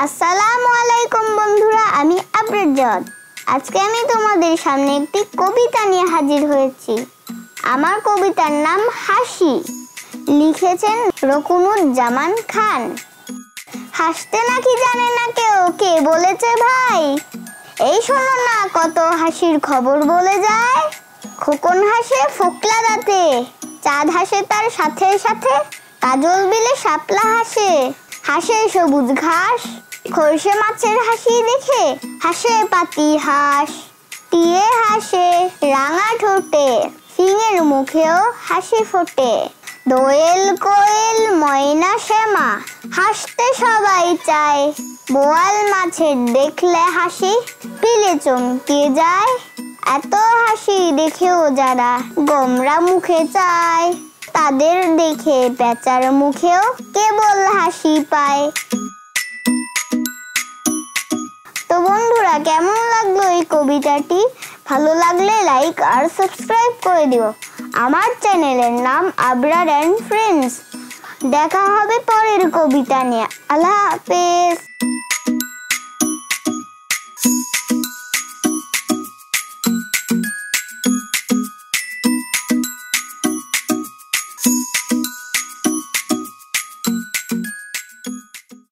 আসসালামু আলাইকুম বন্ধুরা, আমি আবরার। আজকে আমি তোমাদের সামনে একটি কবিতা নিয়ে হাজির হয়েছি। আমার কবিতার নাম হাসি। লিখেছেন রকুনুজ্জামান খান। হাসতে নাকি জানে না কেউ, কে বলেছে ভাই? এই শোনো না, কত হাসির খবর বলে যায়। খোকন হাসে ফোকলা দাঁতে, চাঁদ হাসে তার সাথে সাথে, কাজল বিলে শাপলা হাসে, হাসে সবুজ ঘাস। খরশে মাছের হাসি দেখে হাসে পাতি হাঁস। টিয়ে হাসে রাঙা ঠোঁটে, সিংহের মুখেও হাসি ফোটে। দোয়েল কোয়েল ময়না শ্যামা হাসতে সবাই চায়। বোয়াল মাছের দেখলে হাসি পিলে চমকে যায়। এত হাসি দেখেও যারা গোমরা মুখে চায়, তাদের দেখে পেঁচার মুখেও কেবল হাসি পায়। তো বন্ধুরা, কেমন লাগলো এই কবিতাটি? ভালো লাগলে লাইক আর সাবস্ক্রাইব করে দিও। আমার চ্যানেলের নাম আবরার এন্ড ফ্রেন্ডস। দেখা হবে পরের কবিতা নিয়ে। আল্লাহ হাফেজ।